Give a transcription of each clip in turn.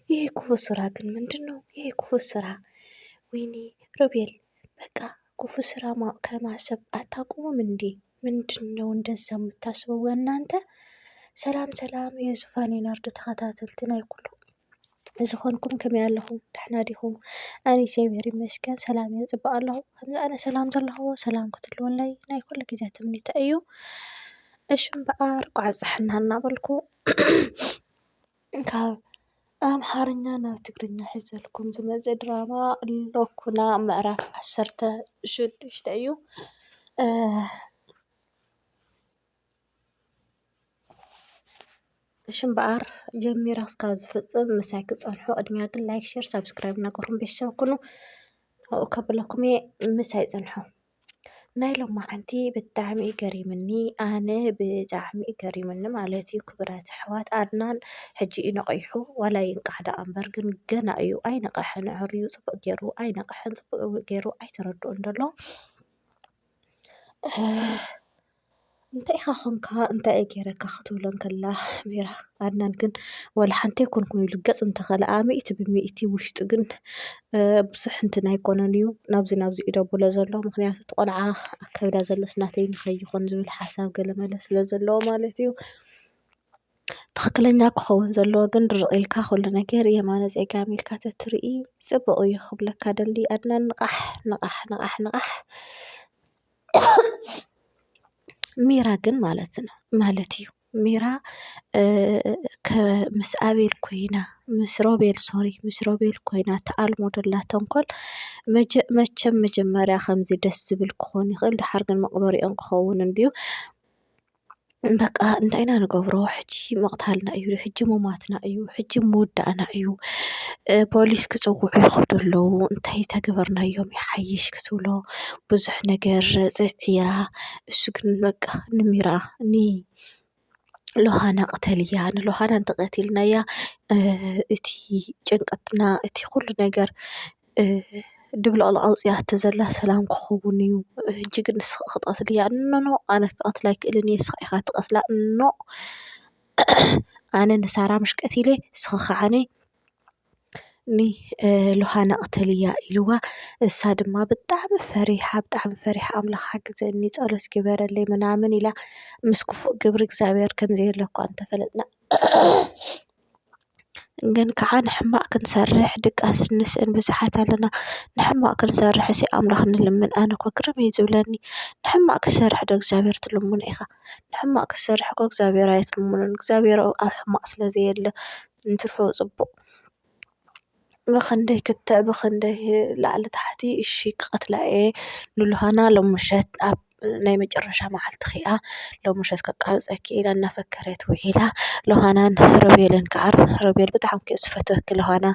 ይሄ ክፉ ስራ ግን ምንድነው? ይሄ ክፉ ስራ ወይኔ ሮቤል በቃ ክፉ ስራ ከማሰብ አታቁሙም እንዴ? ምንድነው እንደዛ የምታስበው እናንተ? ሰላም ሰላም የዙፋኔ ናርድ ተኸታተልቲ ናይ ኩሉ ዝኾንኩም ከመይ ኣለኹም? ደሕና ዲኹም? ኣነ እግዚኣብሔር ይመስገን ሰላም እየ ፅቡቅ ኣለኹ። ከምዚ ኣነ ሰላም ዘለኹ ሰላም ክትህልወለይ ናይ ኩሉ ግዜ ትምኒተ እዩ። እሺ እምበኣር ጓዕብፅሐና እናበልኩ ካብ ኣምሓርኛ ናብ ትግርኛ ሒዘልኩም ዝመፅእ ድራማ ሎኩና ምዕራፍ 16 እዩ። እሺ እምበኣር ጀሚራ ክሳብ ዝፍፅም ምሳይ ክፀንሑ ቅድሚያ ግን ላይክ ሸር ሳብስክራይብ እናገበርኩም ቤተሰብ ኩኑ ኣብኡ ከብለኩም እየ ምሳይ ፅንሑ። ናይ ሎማዓንቲ ብጣዕሚ ገሪምኒ ኣነ ብጣዕሚ ገሪምኒ ማለት እዩ። ክብረት ኣሕዋት ኣድናን ሕጂ እዩ ነቂሑ ዋላ ይንቃሕ ዳኣ እምበር ግን ገና እዩ ኣይነቐሐን። ዕርዩ ፅቡቅ ገይሩ ኣይነቐሐን ፅቡቅ ገይሩ ኣይተረድኡን ዘሎ እንታይ ኢኻ ኮንካ እንታይ እየ ገይረካ ክትብሎ ከላ ሚራ ኣድናን ግን ወላ ሓንቲ ኣይኮንኩን ኢሉ ገፅ እንተኸለኣ 100% ውሽጡ ግን ብዙሕ እንትን ኣይኮነን እዩ ናብዚ ናብዚ እዩ ደብሎ ዘሎ። ምክንያቱ እቲ ቆልዓ ኣከብዳ ዘለስ ናተይ ንኸይኾን ዝብል ሓሳብ ገለመለ ስለ ዘለዎ ማለት እዩ። ትክክለኛ ክኸውን ዘለዎ ግን ድርቕ ኢልካ ኩሉ ነገር የማነ ፀጋም ኢልካ ተትርኢ ፅቡቅ እዩ ክብለካ ደሊ ኣድናን ንቓሕ ንቓሕ ንቓሕ ንቓሕ ሚራ ግን ማለት እዩ ሚራ ምስ ኣቤል ኮይና ምስ ሮቤል ኮይና ተኣልሞ ደላ ተንኮል መቸም መጀመርያ ከምዚ ደስ ዝብል ክኾን ይኽእል ድሓር ግን መቕበሪኦም ክኸውን እንድዩ በቃ እንታይ ኢና ንገብሮ ሕጂ መቕታልና እዩ ሕጂ ሙማትና እዩ ሕጂ ምውዳእና እዩ ፖሊስ ክፅውዑ ይኸዱ ኣለዉ እንታይ ተገበርናዮም ይሓይሽ ክትብሎ ብዙሕ ነገር ፅዒራ እሱ ግን በቃ ንሚራ ሎሃና ቅተልያ ንሎሃና እንተቀቲልናያ እቲ ጭንቀትና እቲ ኩሉ ነገር ድብልቕልቕ ኣውፂኣቶ ዘላ ሰላም ክኸውን እዩ። ሕጂ ግን ንስኺ ክትቀትልያ ኖ ኣነ ክቀትላ ኣይክእልን እየ ንስኻ ኢኻ ትቀትላ ኖ ኣነ ንሳራ ምሽ ቀቲለ ንስኺ ከዓነ ሎሃና ቅተልያ ኢልዋ እሳ ድማ ብጣዕሚ ፈሪሓ ኣምላኽ ሓግዘኒ ፀሎት ግበረለይ ምናምን ኢላ ምስ ክፉእ ግብሪ እግዚኣብሔር ከምዘየለኳ እንተፈለጥና ግን ከዓ ንሕማቅ ክንሰርሕ ድቃስ ንስእን ብዙሓት ኣለና ንሕማቅ ክንሰርሕ እዚ ኣምላኽ ንልምን ኣነ እኮ ግርም እዩ ዝብለኒ ንሕማቅ ክሰርሕ ዶ እግዚኣብሔር ትልምኖ ኢኻ ንሕማቅ ክሰርሕ እኮ እግዚኣብሔር ኣይትልምኖን እግዚኣብሔር ኣብ ሕማቅ ስለዘየለ እንትርፈው ፅቡቅ ብክንደይ ክትዕ ብክንደይ ላዕሊ ታሕቲ እሺ ክቀትላ እየ ንሎሃና ሎሙሸት ኣብ ናይ መጨረሻ መዓልቲ ኺኣ ሎሙሸት ከቃብፀኪ ኢላ እናፈከረት ውዒላ ሎሃናን ሮቤልን ከዓ ሮቤል ብጣዕሚ እዩ ዝፈትወኪ ሎሃና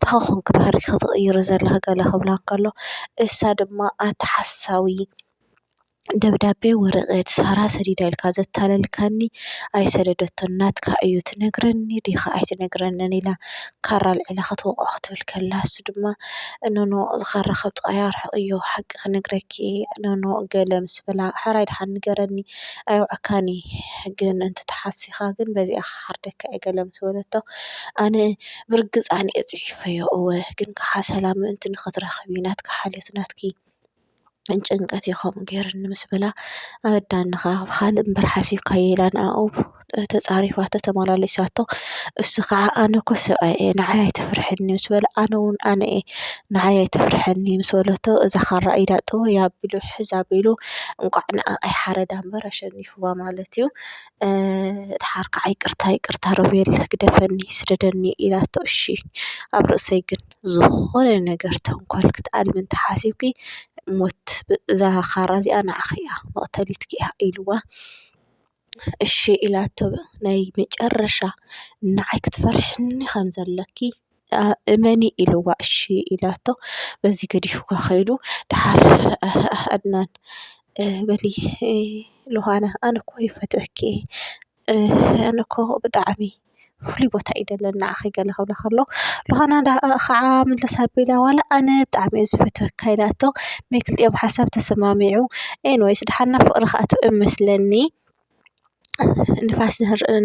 ተኸኾንክ ባህሪ ክትቕይሪ ዘለኻ ገለ ክብላ ከሎ እሳ ድማ ኣተሓሳዊ ደብዳቤ ወረቐት ሳራ ሰዲዳ ኢልካ ዘታለልካኒ ኣይሰደደቶን ናትካ እዩ ትነግረኒ ዲኻ ኣይትነግረንን ኢላ ካራ ኣልዒላ ክትወቅዖ ክትብል ከላ እሱ ድማ ኖ እዚ ካራ ካብ ጥቃያ ርሕቕ እዩ ሓቂ ክነግረኪ ኖ ገለ ምስ በላ ሓራይ ድሓን ንገረኒ ኣይውዕካኒ ግን እንትተሓሲኻ ግን በዚኣ ክሓርደካ እየ ገለ ምስ በለቶ ኣነ ብርግፃኒ እየ ፅሒፈዮ እወ ግን ከዓ ሰላም ምእንቲ ንኽትረኽቢ ናትካ ሓልዮት ናትኪ ጭንቀት እዩ ከምኡ ገይሩኒ ምስ በላ ኣወዳንኻ ብካልእ እምበር ሓሲብካዮ ኢላ ንኣኡ ተፃሪፋቶ ተመላሊሳቶ እሱ ከዓ ኣነ እኮ ሰብኣይ እየ ንዓይ ኣይተፍርሐኒ ምስ በለ ኣነ እውን ኣነ እየ ንዓይ ኣይተፍርሐኒ ምስ በለቶ እዛ ካራ ኢዳ ጥውይ ኣቢሉ ሕዝ ኣቢሉ እንቋዕ ንኣ ኣይሓረዳ እምበር ኣሸኒፍዋ ማለት እዩ። ድሓር ከዓ ይቅርታ ሮቤል ግደፈኒ ስደደኒ ኢላቶ እሺ ኣብ ርእሰይ ግን ዝኾነ ነገር ተንኮል ክትኣልም እንተሓሲብኪ ሞት እዛ ካራ እዚኣ ንዓኺ እያ መቕተሊትኪ እያ ኢልዋ እሺ ኢላቶ ናይ መጨረሻ ንዓይ ክትፈርሕኒ ከም ዘለኪ እመኒ ኢልዋ እሺ ኢላቶ በዚ ገዲፍካ ከይዱ ድሓር ኣድናን በሊ ሎሃና ኣነ እኮ ይፈትወኪ ኣነ እኮ ብጣዕሚ ፍሉይ ቦታ እዩ ደለኒ ንዓኺ ገለ ክብላ ከሎ ሎሃና ከዓ ምልስ ኣቢላ ዋላ ኣነ ብጣዕሚ እየ ዝፈትወካ ኢላቶ ናይ ክልቲኦም ሓሳብ ተሰማሚዑ ኤንዌይስ ድሓር ናብ ፍቅሪ ክኣትው መስለኒ ንፋስ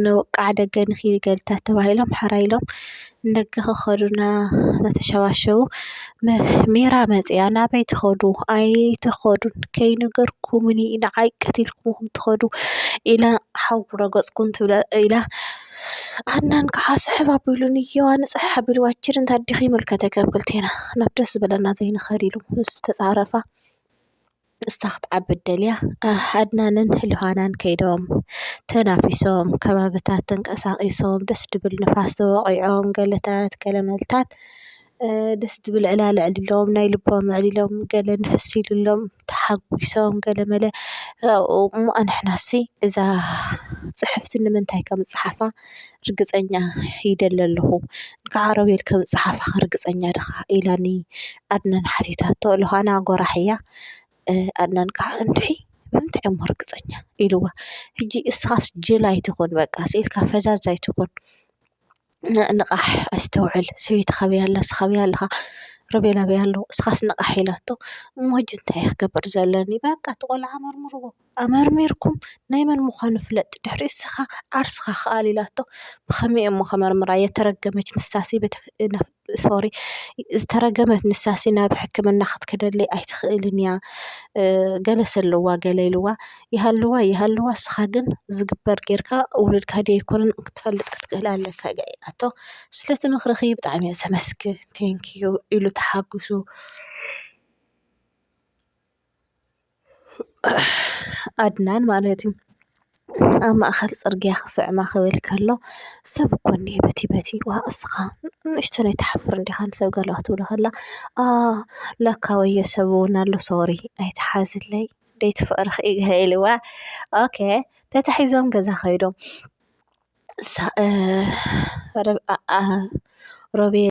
ንወቃዕ ደገ ንኺገልታት ተባሂሎም ሓራኢሎም ንደገ ክኸዱና እናተሸባሸቡ ሜራ መፂኣ ናበይ ትኸዱ ኣይትኸዱን ከይነገርኩምኒ ንዓይ ቀቲልኩምኩም ትኸዱ ኢላ ሓዊ ረገፅኩን ትብለ ኢላ ኣድናን ከዓ ስሕብ ኣቢሉን እየዋ ንፅሕሕ ኣቢሉ ዋችር እንታዲኺ ይምልከተከ ኣብ ክልቴና ናብ ደስ ዝበለና ዘይንኸድ ኢሉ ዝተፃረፋ እስታ ክትዓብድ ደልያ ኣድናንን ሉሃናን ከይዶም ተናፊሶም ከባብታት ተንቀሳቒሶም ደስ ድብል ንፋስ ተወቒዖም ገለታት ገለመልታት ደስ ድብል ዕላል ኣዕሊሎም ናይ ልቦም ኣዕሊሎም ገለ ንፍስ ኢሉሎም ተሓጒሶም ገለመለ እሞ ኣንሕናሲ እዛ ፅሕፍቲ ንምንታይ ከምፅሓፋ ርግፀኛ ይደሊ ኣለኹ ንከዓ ሮቤል ከምፅሓፋ ርግፀኛ ዲኻ ኢላኒ ኣድናን ሓቲታቶ ሉሃና ጎራሕ እያ ኣድናን ከዓ እንድዒ ብምንታይ እሞ ርግፀኛ ኢልዋ ሕጂ እስኻስ ጅል ኣይትኹን በቃ ስኢልካ ፈዛዝ ኣይትኹን ንቓሕ ኣስተውዕል ሰበይቲ ኸበይ ኣላ ስኸበይ ኣለኻ ሮቤል ኣበይ ኣሎ እስኻስ ንቓሕ ኢላቶ እሞ ሕጂ እንታይ ክገብር ዘለኒ በቃ እቲ ቆልዓ ኣመርምርዎ ኣመርሚርኩም ናይ መን ምዃኑ ፍለጥ ድሕሪ እስኻ ዓርስኻ ክኣል ኢላቶ ብኸመይ እሞ ከመርምራ የተረገመች ንሳሲ ሶሪ ዝተረገመት ንሳሲ ናብ ሕክምና ክትከደለይ ኣይትኽእልን እያ ገለ ሰለዋ ገለ ኢልዋ ይሃልዋ እስኻ ግን ዝግበር ጌርካ ውሉድካ ድዩ ኣይኮነን ክትፈልጥ ክትክእል ኣለካ ኢላቶ ስለቲ ምክርኺ ብጣዕሚ እየ ዘመስግን ቴንኪዩ ኢሉ ተሓጒሱ ኣድናን ማለት እዩ ኣብ ማእኸል ፅርግያ ክስዕማ ክብል ከሎ ሰብ እኮ እኒአ በቲ ዋ እስኻ ንእሽተይ ኣይትሓፍርን ዲኻ ንሰብ ገለ ክትብሎ ከላ ለካ ወየሰብ እውን ኣሎ ሶሪ ኣይትሓዝለይ ደይትፍቅሪ ገለ ኢልዋ ኦኬ ተታሒዞም ገዛ ከይዶም ሮቤል